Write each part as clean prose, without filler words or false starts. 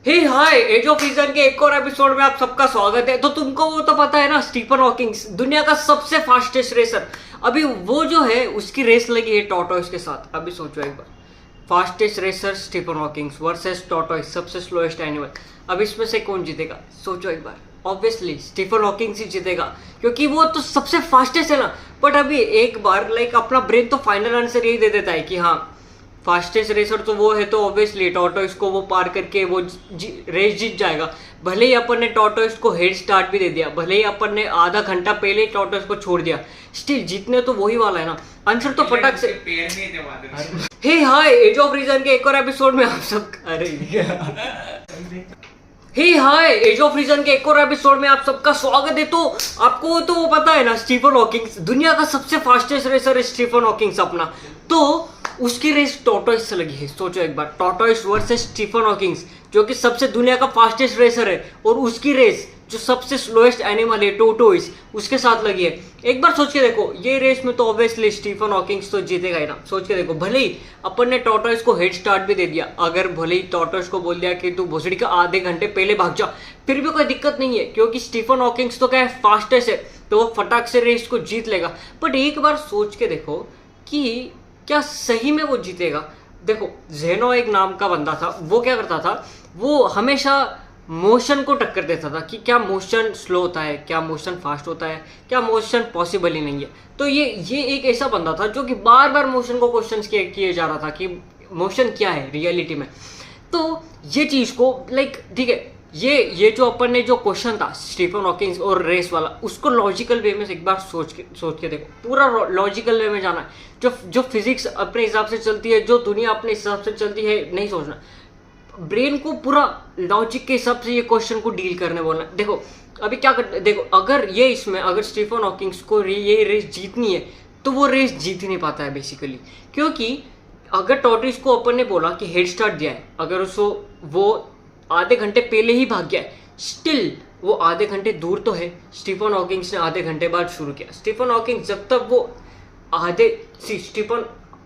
Hey hi, age of reason के एक और एपिसोड में आप सबका स्वागत है। तो तुमको वो तो पता है ना, स्टीफन हॉकिंग दुनिया का सबसे फास्टेस्ट रेसर। अभी वो जो है उसकी रेस लगी है टॉर्टोइस के साथ। अभी सोचो एक बार, fastest racer Stephen Hawking versus tortoise, सबसे स्लोएस्ट एनिमल। अब इसमें से कौन जीतेगा? सोचो एक बार। ऑब्वियसली स्टीफन हॉकिंग ही जीतेगा, क्योंकि वो तो सबसे फास्टेस्ट है ना। बट अभी एक बार अपना ब्रेन तो फाइनल आंसर यही दे देता है कि हाँ, फास्टेस्ट रेसर तो वो है, तो ऑब्वियसली टॉर्टोइस को वो पार करके वो रेस जीत जाएगा। भले ही अपन ने टॉर्टोइस को हेड स्टार्ट भी दे दिया, भले ही अपन ने आधा घंटा पहले ही टॉर्टोइस को छोड़ दिया, स्टिल जीतने तो वही वाला है ना। आंसर तो फटाक से। हे हाय, एज ऑफ रीजन के एक और एपिसोड में आप सब हे हाय, एज ऑफ रीजन के एक और एपिसोड में आप सबका स्वागत है। तो आपको तो वो पता है ना, स्टीफन हॉकिंग दुनिया का सबसे फास्टेस्ट रेसर है स्टीफन हॉकिंग अपना। तो उसकी रेस टॉर्टोइस से लगी है। सोचो एक बार, टॉर्टोइस वर्सेस स्टीफन हॉकिंग, जो कि सबसे दुनिया का फास्टेस्ट रेसर है, और उसकी रेस जो सबसे स्लोएस्ट एनिमल है टोटोइस, उसके साथ लगी है। एक बार सोच के देखो, ये रेस में तो ऑब्वियसली स्टीफन हॉकिंग तो जीतेगा ही ना। सोच के देखो, भले ही अपन ने टॉर्टोइस को हेड स्टार्ट भी दे दिया, अगर भले ही टॉर्टोइस को बोल दिया कि तू भोसड़ी का आधे घंटे पहले भाग जा, फिर भी कोई दिक्कत नहीं है, क्योंकि स्टीफन हॉकिंग तो क्या है, फास्टेस्ट है, तो वो फटाक से रेस को जीत लेगा। बट एक बार सोच के देखो कि क्या सही में वो जीतेगा? देखो, जेनो एक नाम का बंदा था, वो क्या करता था, वो हमेशा मोशन को टक्कर देता था कि क्या मोशन स्लो होता है, क्या मोशन फास्ट होता है, क्या मोशन पॉसिबल ही नहीं है। तो ये एक ऐसा बंदा था जो कि बार बार मोशन को क्वेश्चन किए जा रहा था कि मोशन क्या है रियलिटी में। तो ये चीज़ को ठीक है, ये जो अपन ने जो क्वेश्चन था स्टीफन हॉकिंग और रेस वाला, उसको लॉजिकल वे में एक बार सोच के देखो। पूरा लॉजिकल वे में जाना है। जो फिजिक्स अपने हिसाब से चलती है, जो दुनिया अपने हिसाब से चलती है, नहीं सोचना। ब्रेन को पूरा लॉजिक के हिसाब से ये क्वेश्चन को डील करने बोलना। देखो अभी क्या करते, देखो अगर स्टीफन हॉकिंग को ये रेस जीतनी है, तो वो रेस जीत ही नहीं पाता है बेसिकली। क्योंकि अगर टॉर्टोइस को अपन ने बोला कि हेड स्टार्ट दिया है, अगर उसको वो आधे घंटे पहले ही भाग गया है, स्टिल वो आधे घंटे दूर तो है। स्टीफन हॉकिंग ने आधे घंटे बाद शुरू किया। स्टीफन हॉकिंग जब तक वो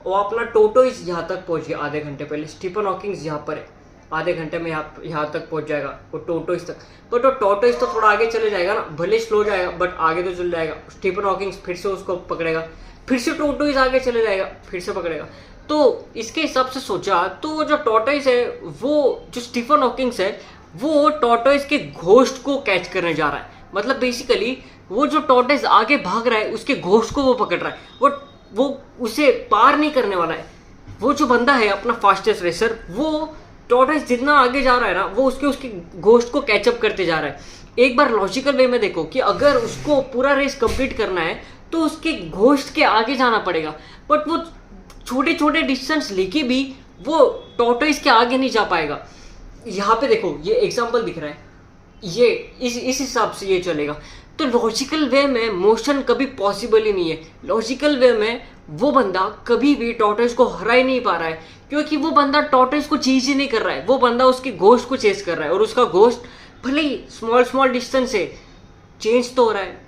वो अपना टोटोइस यहाँ तक पहुंच गया आधे घंटे पहले, स्टीफन हॉकिंग यहाँ पर है, आधे घंटे में यहाँ तक पहुंच जाएगा वो टोटोइस तक। बट वो टोटोइस तो थोड़ा आगे चले जाएगा ना, भले स्लो जाएगा बट आगे तो चल जाएगा। स्टीफन हॉकिंग फिर से उसको पकड़ेगा, फिर से टोटोइस आगे चले जाएगा, फिर से पकड़ेगा। तो इसके हिसाब से सोचा, तो जो टॉर्टोइस है, वो जो स्टीफन हॉकिंग है, वो टॉर्टोइस के घोस्ट को कैच करने जा रहा है। मतलब बेसिकली वो जो टॉर्टोइस आगे भाग रहा है, उसके घोस्ट को वो पकड़ रहा है। वो उसे पार नहीं करने वाला है। वो जो बंदा है अपना फास्टेस्ट रेसर, वो टॉर्टोइस जितना आगे जा रहा है ना, वो उसके घोस्ट को कैचअप करते जा रहा है। एक बार लॉजिकल वे में देखो कि अगर उसको पूरा रेस कंप्लीट करना है, तो उसके घोस्ट के आगे जाना पड़ेगा। बट वो छोटे छोटे डिस्टेंस लेके भी वो टॉर्टोइस के आगे नहीं जा पाएगा। यहाँ पे देखो, ये एग्जांपल दिख रहा है, ये इस हिसाब से ये चलेगा। तो लॉजिकल वे में मोशन कभी पॉसिबल ही नहीं है। लॉजिकल वे में वो बंदा कभी भी टॉर्टोइस को हरा ही नहीं पा रहा है, क्योंकि वो बंदा टॉर्टोइस को चेज ही नहीं कर रहा है, वो बंदा उसके घोस्ट को चेज कर रहा है। और उसका घोस्ट भले ही स्मॉल डिस्टेंस से चेंज तो हो रहा है,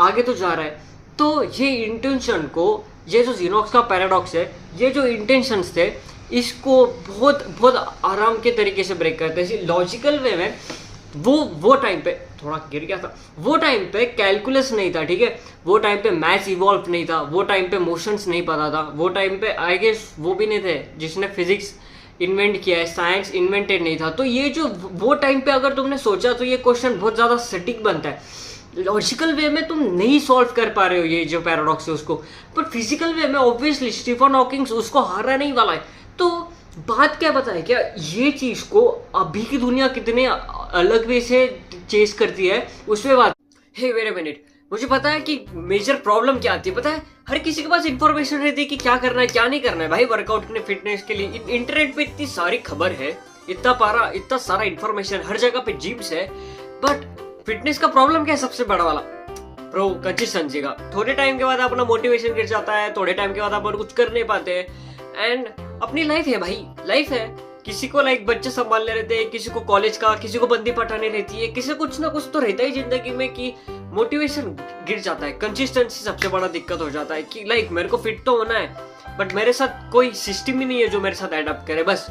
आगे तो जा रहा है। तो ये इंटेंशन को, ये जो जीनोक्स का पैराडॉक्स है, ये जो इंटेंशंस थे, इसको बहुत बहुत आराम के तरीके से ब्रेक करते हैं लॉजिकल वे में। वो टाइम पे थोड़ा गिर गया था। वो टाइम पे कैलकुलस नहीं था, ठीक है, वो टाइम पे मैथ्स इवॉल्व नहीं था, वो टाइम पे मोशंस नहीं पता था, वो टाइम पे आई गेस वो भी नहीं थे जिसने फिजिक्स इन्वेंट किया है, साइंस इन्वेंटेड नहीं था। तो ये जो वो टाइम पे अगर तुमने सोचा, तो ये क्वेश्चन बहुत ज़्यादा सटीक बनता है। लॉजिकल वे में तुम नहीं सॉल्व कर पा रहे हो ये जो पैराडॉक्स है उसको, पर फिजिकल वे में ऑब्वियसली स्टीफन हॉकिंग उसको हरा नहीं वाला है। तो बात क्या पता है क्या, ये चीज को अभी की दुनिया कितने अलग वे से चेस करती है, उसमें बात। हे वेट अ मिनट, मुझे पता है कि मेजर प्रॉब्लम क्या आती है। पता है, हर किसी के पास इंफॉर्मेशन रहती है कि क्या करना है क्या नहीं करना है। भाई वर्कआउट के लिए, फिटनेस के लिए इंटरनेट पे इतनी सारी खबर है, इतना सारा इंफॉर्मेशन, हर जगह पे जिम्स है। बट फिटनेस का प्रॉब्लम क्या है सबसे बड़ा वाला? ब्रो, कंसिस्टेंसी का। थोड़े टाइम के बाद अपना मोटिवेशन गिर जाता है, थोड़े टाइम के बाद अपन कुछ कर नहीं पाते। एंड अपनी लाइफ है भाई, लाइफ है। किसी को बच्चे संभालने रहते हैं, किसी को कॉलेज का, किसी को बंदी पटाने रहती है, किसी को कुछ ना कुछ तो रहता ही जिंदगी में कि मोटिवेशन गिर जाता है। कंसिस्टेंसी सबसे बड़ा दिक्कत हो जाता है कि मेरे को फिट तो होना है, बट मेरे साथ कोई सिस्टम ही नहीं है जो मेरे साथ एडप्ट करे। बस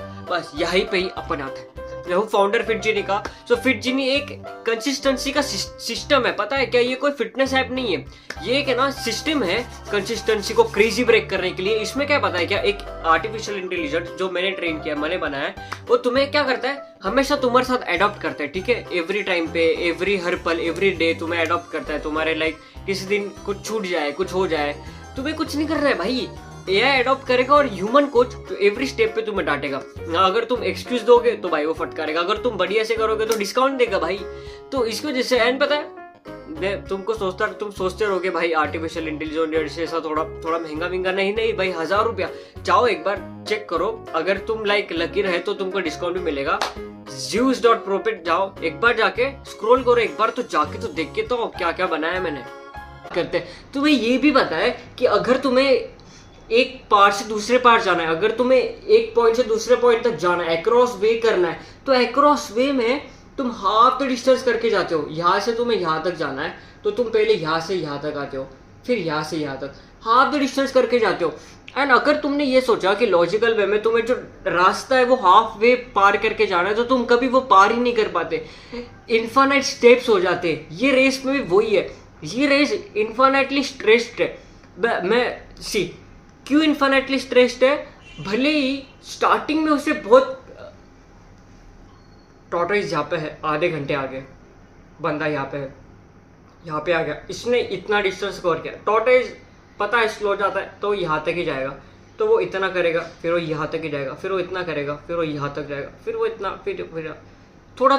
यहीं पे ही अपन आता है। हूँ फाउंडर फिटजिनी का। सो फिटजिनी एक कंसिस्टेंसी का सिस्टम है, पता है क्या, ये कोई फिटनेस ऐप नहीं है, ये एक है ना सिस्टम है कंसिस्टेंसी को क्रेजी ब्रेक करने के लिए। इसमें क्या पता है क्या, एक आर्टिफिशियल इंटेलिजेंस जो मैंने ट्रेन किया, मैंने बनाया है, वो तुम्हें क्या करता है, हमेशा तुम्हारे साथ अडॉप्ट करता है, ठीक है, एवरी टाइम पे, एवरी हर पल, एवरी डे तुम्हें अडॉप्ट करता है। तुम्हारे लाइक किसी दिन कुछ छूट जाए, कुछ हो जाए, तुम्हें कुछ नहीं करना है भाई, एआई अडॉप्ट करेगा और ह्यूमन कोच तो एवरी स्टेप पे तुम्हें डांटेगा। अगर तुम एक्सक्यूज दोगे तो भाई वो फटकारेगा, अगर तुम बढ़िया से करोगे तो डिस्काउंट देगा भाई। तो इसकी वजह से एंड पता है, तुम सोचते रहोगे भाई आर्टिफिशियल इंटेलिजेंस ऐसा थोड़ा महंगा नहीं भाई, 1000 रुपया। जाओ एक बार चेक करो, अगर तुम लाइक लकी रहे तो तुमको डिस्काउंट भी मिलेगा। Zeus.pro पे जाओ, एक बार जाके स्क्रॉल करो, एक बार तो जाके तो देख के तो क्या क्या बनाया मैंने करते। तुम्हें ये भी पता है कि अगर तुम्हें एक पार्ट से दूसरे पार्ट जाना है, अगर तुम्हें एक पॉइंट से दूसरे पॉइंट तक जाना है, अक्रॉस वे करना है, तो अक्रॉस वे में तुम हाफ द डिस्टेंस करके जाते हो। यहाँ से तुम्हें यहाँ तक जाना है तो तुम पहले यहाँ से यहाँ तक आते हो, फिर यहाँ से यहाँ तक हाफ द डिस्टेंस करके जाते हो। एंड अगर तुमने ये सोचा कि लॉजिकल वे में तुम्हें जो रास्ता है वो हाफ वे पार करके जाना है, तो तुम कभी वो पार ही नहीं कर पाते, इन्फानाइट स्टेप्स हो जाते। ये रेस में भी वही है, ये रेस इन्फानाइटली स्ट्रेस्ड है। मैं क्यों इन्फानाइटली स्ट्रेस्ड है, भले ही स्टार्टिंग में उसे बहुत टॉर्टोइस यहाँ पे है, आधे घंटे आगे, बंदा यहाँ पे आ गया, इसने इतना डिस्टेंस कवर किया। टॉर्टोइस पता है स्लो जाता है तो यहाँ तक ही जाएगा, तो वो इतना करेगा, फिर वो यहाँ तक ही जाएगा, फिर वो इतना करेगा, फिर वो यहाँ तक जाएगा, फिर वो इतना, फिर थोड़ा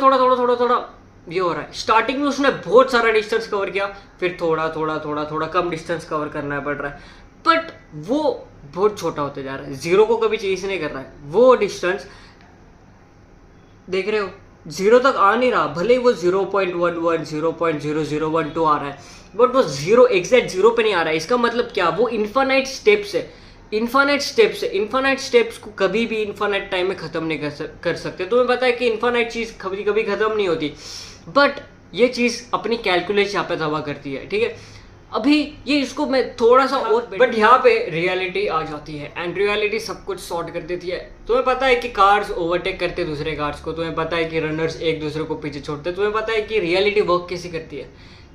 ये हो रहा है। स्टार्टिंग में उसने बहुत सारा डिस्टेंस कवर किया, फिर थोड़ा कम डिस्टेंस कवर करना पड़ रहा है, बट वो बहुत छोटा होते जा रहा है, जीरो को कभी चेज नहीं कर रहा है। वो डिस्टेंस देख रहे हो, जीरो तक आ नहीं रहा, भले ही वो 0.11 0.0012 आ रहा है, बट वो जीरो एग्जैक्ट जीरो पे नहीं आ रहा है। इसका मतलब क्या, वो इन्फानाइट स्टेप्स है, इन्फानाइट स्टेप्स को कभी भी इन्फानाइट टाइम में खत्म नहीं कर सकते। तुम्हें पता है कि इन्फानाइट चीज कभी कभी खत्म नहीं होती, बट ये चीज अपनी कैलकुलेशन यहाँ पे दवा करती है, ठीक है। अभी ये इसको मैं थोड़ा सा और, बट यहाँ पे रियलिटी आ जाती है, एंड रियलिटी सब कुछ सॉर्ट कर देती है। तुम्हें पता है कि कार्स ओवरटेक करते दूसरे कार्स को, तुम्हें पता है कि रनर्स एक दूसरे को पीछे छोड़ते, तुम्हें पता है कि रियलिटी वर्क कैसे करती है।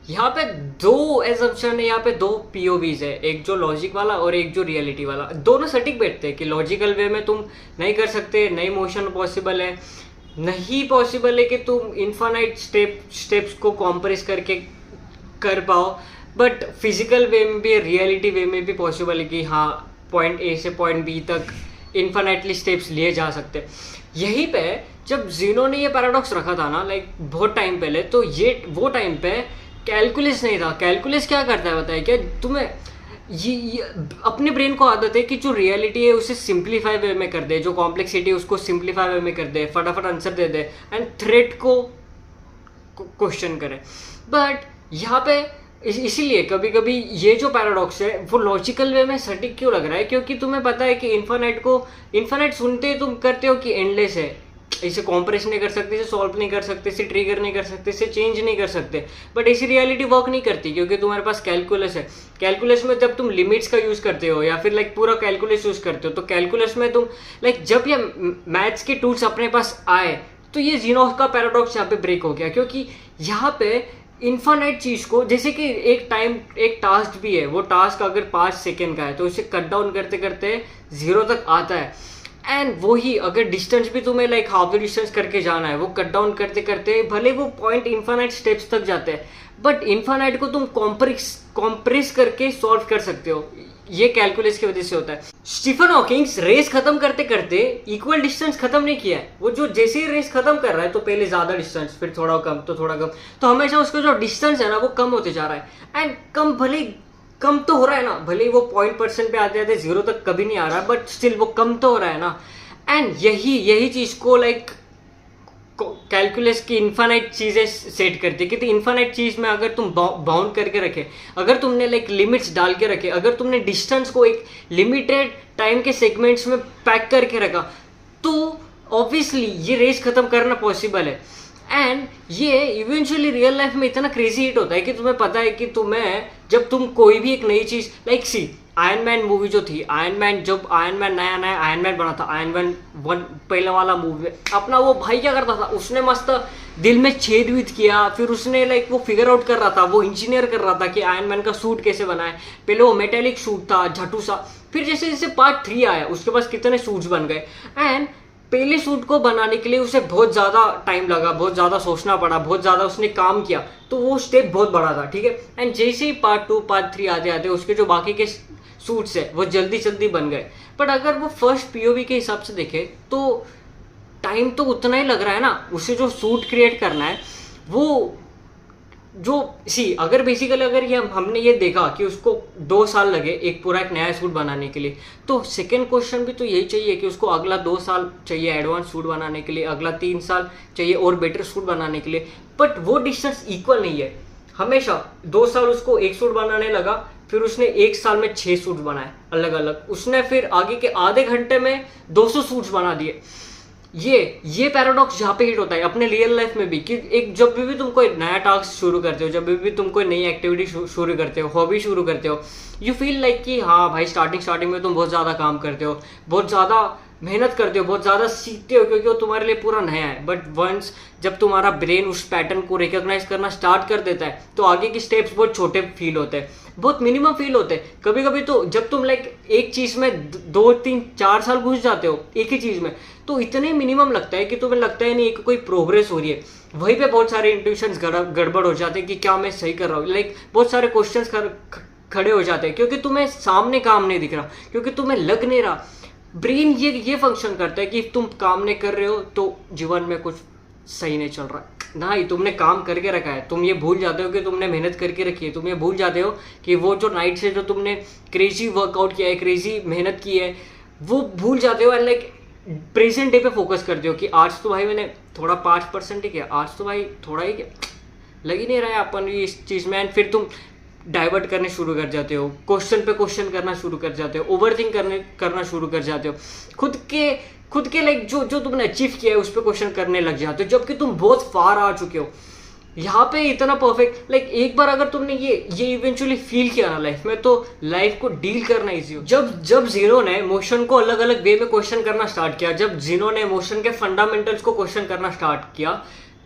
यहाँ पे दो एजम्पशन है, यहाँ पे दो पीओवीज है, एक जो लॉजिक वाला और एक जो रियलिटी वाला। दोनों सटीक बैठते हैं कि लॉजिकल वे में तुम नहीं कर सकते, नई मोशन पॉसिबल है, नहीं पॉसिबल है कि तुम इन्फानाइट स्टेप्स को कॉम्प्रेस करके कर पाओ, बट फिजिकल वे में भी, रियलिटी वे में भी पॉसिबल है कि हाँ पॉइंट ए से पॉइंट बी तक इन्फानाइटली स्टेप्स लिए जा सकते। यहीं पे जब जीनो ने ये पैराडॉक्स रखा था ना, लाइक बहुत टाइम पहले, तो ये वो टाइम पे कैलकुलस नहीं था। कैलकुलस क्या करता है बताया क्या तुम्हें, ये अपने ब्रेन को आदत है कि जो रियलिटी है उसे सिंप्लीफाई वे में कर दे, जो कॉम्प्लेक्सिटी है उसको सिंप्लीफाई वे में कर दे, फटाफट answer they they, and threat को क्वेश्चन करे। बट यहाँ पे इसीलिए कभी कभी ये जो पैराडॉक्स है वो लॉजिकल वे में सटीक क्यों लग रहा है, क्योंकि तुम्हें पता है कि इन्फानाइट सुनते ही तुम करते हो कि एंडलेस है, इसे कॉम्प्रेस नहीं कर सकते, इसे सॉल्व नहीं कर सकते, इसे ट्रिगर नहीं कर सकते, इसे चेंज नहीं कर सकते। बट ऐसी रियलिटी वर्क नहीं करती, क्योंकि तुम्हारे पास कैलकुलस है। कैलकुलस में जब तुम लिमिट्स का यूज करते हो या फिर लाइक पूरा कैलकुलस यूज करते हो, तो कैलकुलस में तुम लाइक जब ये मैथ्स के टूल्स अपने पास आए तो ये जीनो का पैराडॉक्स यहाँ पे ब्रेक हो गया, क्योंकि यहाँ पे इन्फानाइट चीज को, जैसे कि एक टास्क भी है, वो टास्क अगर 5 सेकेंड का है तो उसे कट डाउन करते करते 0 तक आता है। एंड वही अगर डिस्टेंस भी तुम्हें लाइक हाफ द डिस्टेंस करके जाना है, वो कट डाउन करते करते भले वो पॉइंट इन्फानाइट स्टेप्स तक जाते हैं, बट इन्फानाइट को तुम कॉम्प्रेस करके सॉल्व कर सकते हो। ये कैलकुलस की वजह से होता है। स्टीफन हॉकिंग्स रेस खत्म करते करते इक्वल डिस्टेंस खत्म नहीं किया है, वो जो जैसे ही रेस खत्म कर रहा है तो पहले ज्यादा डिस्टेंस, फिर थोड़ा कम, तो थोड़ा कम, तो हमेशा उसका जो डिस्टेंस है ना वो कम होते जा रहा है। एंड कम तो हो रहा है ना, भले ही वो 0.% पे आते आते 0 तक कभी नहीं आ रहा है, बट स्टिल वो कम तो हो रहा है ना। एंड यही चीज को लाइक कैलकुलस की इन्फानाइट चीजें सेट करती है, क्योंकि इन्फानाइट चीज में अगर तुम बाउंड करके रखे, अगर तुमने लाइक लिमिट्स डाल के रखे, अगर तुमने डिस्टेंस को एक लिमिटेड टाइम के सेगमेंट्स में पैक करके रखा, तो ऑब्वियसली ये रेस खत्म करना पॉसिबल है। एंड ये इवेंचुअली रियल लाइफ में इतना क्रेजी हिट होता है कि तुम्हें पता है कि जब तुम कोई भी एक नई चीज लाइक आयरन मैन मूवी जो थी, आयरन मैन जब आयरन मैन नया नया आयरन मैन बना था, आयरन मैन 1 पहले वाला मूवी में, अपना वो भाई क्या करता था, उसने मस्त दिल में छेद विद किया, फिर उसने लाइक वो फिगर आउट कर रहा था, वो इंजीनियर कर रहा था कि आयरन मैन का सूट कैसे बनाए। पहले वो मेटेलिक सूट था झटू सा, फिर जैसे जैसे पार्ट 3 आया उसके पास कितने सूट्स बन गए। एंड पहले सूट को बनाने के लिए उसे बहुत ज़्यादा टाइम लगा, बहुत ज़्यादा सोचना पड़ा, बहुत ज़्यादा उसने काम किया, तो वो स्टेप बहुत बड़ा था, ठीक है। एंड जैसे ही पार्ट 2 पार्ट 3 आते आते उसके जो बाकी के सूट्स है वो जल्दी जल्दी बन गए। बट अगर वो फर्स्ट पीओवी के हिसाब से देखे तो टाइम तो उतना ही लग रहा है ना, उसे जो सूट क्रिएट करना है वो जो अगर बेसिकली अगर ये हमने ये देखा कि उसको 2 साल लगे एक पूरा एक नया सूट बनाने के लिए, तो सेकंड क्वेश्चन भी तो यही चाहिए कि उसको अगला 2 साल चाहिए एडवांस सूट बनाने के लिए, अगला 3 साल चाहिए और बेटर सूट बनाने के लिए। बट वो डिस्टेंस इक्वल नहीं है। हमेशा 2 साल उसको एक सूट बनाने लगा, फिर उसने 1 साल में 6 सूट बनाए अलग अलग, उसने फिर आगे के आधे घंटे में 200 सूट्स बना दिए। ये पैराडॉक्स जहाँ पे हिट होता है अपने रियल लाइफ में भी, कि एक जब भी तुम कोई नया टास्क शुरू करते हो, जब भी तुम कोई नई एक्टिविटी शुरू करते हो, हॉबी शुरू करते हो, यू फील लाइक कि हाँ भाई स्टार्टिंग में तुम बहुत ज़्यादा काम करते हो, बहुत ज़्यादा मेहनत करते हो, बहुत ज़्यादा सीखते हो क्योंकि वो तुम्हारे लिए पूरा नया है। बट वंस जब तुम्हारा ब्रेन उस पैटर्न को रिकॉग्नाइज करना स्टार्ट कर देता है तो आगे की स्टेप्स बहुत छोटे फील होते हैं, बहुत मिनिमम फील होते हैं। कभी कभी तो जब तुम लाइक एक चीज़ में 2 3 4 साल घुस जाते हो एक ही चीज़ में, तो इतने मिनिमम लगता है कि तुम्हें लगता है नहीं कि कोई प्रोग्रेस हो रही है। वहीं पे बहुत सारे इंट्यूशंस गड़बड़ हो जाते हैं कि क्या मैं सही कर रहा हूँ, लाइक बहुत सारे क्वेश्चंस खड़े हो जाते हैं क्योंकि तुम्हें सामने काम नहीं दिख रहा, क्योंकि तुम्हें लग नहीं रहा। ब्रेन ये फंक्शन करता है कि तुम काम नहीं कर रहे हो तो जीवन में कुछ सही नहीं चल रहा ना ही, तुमने काम करके रखा है, तुम ये भूल जाते हो कि तुमने मेहनत करके रखी है, तुम ये भूल जाते हो कि वो जो नाइट से जो तुमने क्रेजी वर्कआउट किया है, क्रेजी मेहनत की है, वो भूल जाते हो। एंड लाइक प्रेजेंट डे पे फोकस करते हो कि आज तो भाई मैंने थोड़ा 5% ही किया, आज तो भाई थोड़ा ही किया, लग ही नहीं रहा है अपन इस चीज़ में। एंड फिर तुम डाइवर्ट करने शुरू कर जाते हो, क्वेश्चन पे क्वेश्चन करना शुरू कर जाते हो, ओवरथिंक करना शुरू कर जाते हो, खुद के लाइक जो तुमने अचीव किया है उस पर क्वेश्चन करने लग जाते हो, जबकि तुम बहुत फार आ चुके हो। यहाँ पे इतना परफेक्ट लाइक एक बार अगर तुमने ये इवेंचुअली फील किया ना लाइफ में, तो लाइफ को डील करना इजी हो। जब जीरो ने मोशन को अलग अलग वे में क्वेश्चन करना स्टार्ट किया, जब जीनो ने मोशन के फंडामेंटल्स को क्वेश्चन करना स्टार्ट किया,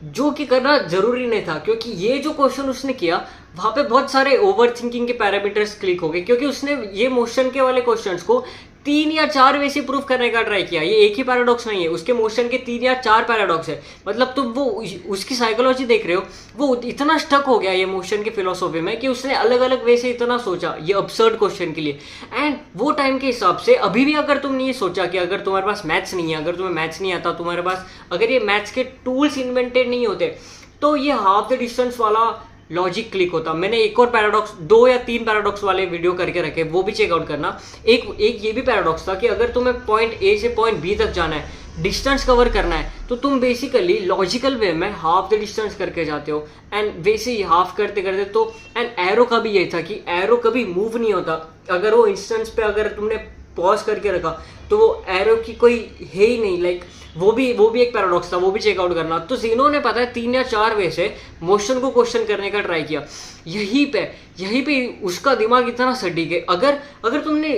जो कि करना जरूरी नहीं था, क्योंकि ये जो क्वेश्चन उसने किया वहां पे बहुत सारे ओवर थिंकिंग के पैरामीटर्स क्लिक हो गए, क्योंकि उसने ये मोशन के वाले क्वेश्चंस को 3 या 4 वे से प्रूव करने का ट्राई किया। ये एक ही पैराडॉक्स नहीं है, उसके मोशन के 3 या 4 पैराडॉक्स है। मतलब तुम वो उसकी साइकोलॉजी देख रहे हो, वो इतना स्टक हो गया ये मोशन की फिलोसॉफी में कि उसने अलग अलग वे से इतना सोचा ये अब्सर्ड क्वेश्चन के लिए। एंड वो टाइम के हिसाब से अभी भी अगर तुमने ये सोचा कि अगर तुम्हारे पास मैथ्स नहीं है, अगर तुम्हें मैथ्स नहीं आता, तुम्हारे पास अगर ये मैथ्स के टूल्स इन्वेंटेड नहीं होते, तो ये हाफ द डिस्टेंस वाला लॉजिक क्लिक होता। मैंने एक और पैराडॉक्स 2 या 3 पैराडॉक्स वाले वीडियो करके रखे, वो भी चेकआउट करना। एक ये भी पैराडॉक्स था कि अगर तुम्हें पॉइंट ए से पॉइंट बी तक जाना है, डिस्टेंस कवर करना है, तो तुम बेसिकली लॉजिकल वे में हाफ द डिस्टेंस करके जाते हो। एंड वैसे ही हाफ करते करते तो एंड एरो का भी यही था कि एरो कभी मूव नहीं होता। अगर वो इंस्टेंस पे अगर तुमने पॉज करके रखा तो वो एरो की कोई है ही नहीं, लाइक वो भी एक पैराडॉक्स था, वो भी चेकआउट करना। तो जीनो ने पता है 3 या 4 वे से मोशन को क्वेश्चन करने का ट्राई किया। यहीं पे उसका दिमाग इतना सटीक है। अगर तुमने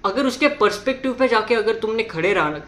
अगर उसके पर्सपेक्टिव पे जाके अगर तुमने खड़े रहा ना,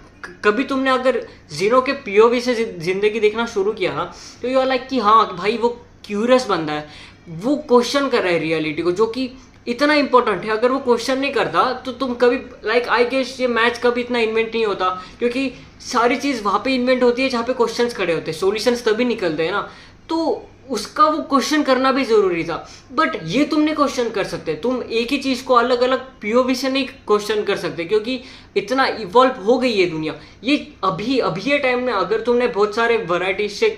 कभी तुमने अगर जीनो के पीओवी से जिंदगी देखना शुरू किया ना, तो यू आर लाइक कि हाँ भाई वो क्यूरियस बंदा है, वो क्वेश्चन कर रहा है रियलिटी को, जो कि इतना इंपॉर्टेंट है। अगर वो क्वेश्चन नहीं करता तो तुम कभी लाइक आई गेस ये मैथ्स कभी इतना इन्वेंट नहीं होता, क्योंकि सारी चीज़ वहाँ पे इन्वेंट होती है जहाँ पे क्वेश्चंस खड़े होते हैं, सॉल्यूशंस तभी निकलते हैं ना। तो उसका वो क्वेश्चन करना भी जरूरी था। बट ये तुम नहीं क्वेश्चन कर सकते, तुम एक ही चीज़ को अलग अलग पीओवी से नहीं क्वेश्चन कर सकते, क्योंकि इतना इवॉल्व हो गई है दुनिया। ये अभी ये टाइम में अगर तुमने बहुत सारे वैरायटीज से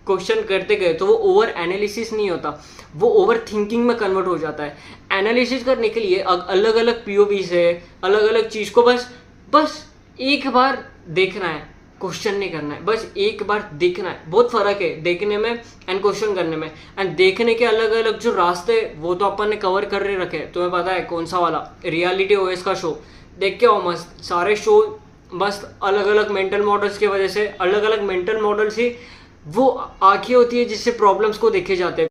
क्वेश्चन करते गए तो वो ओवर एनालिसिस नहीं होता, वो ओवर थिंकिंग में कन्वर्ट हो जाता है। एनालिसिस करने के लिए अलग अलग पीओवी से अलग अलग चीज़ को बस एक बार देखना है, क्वेश्चन नहीं करना है, बस एक बार देखना है। बहुत फर्क है देखने में एंड क्वेश्चन करने में। एंड देखने के अलग अलग जो रास्ते वो तो अपन ने कवर कर रखे हैं, तुम्हें पता है कौन सा वाला, रियलिटी ओएस का शो देख के आओ मस्त। सारे शो मस्त अलग अलग मेंटल मॉडल्स की वजह से, अलग अलग मेंटल मॉडल्स ही वो आंखें होती है जिससे प्रॉब्लम्स को देखे जाते हैं।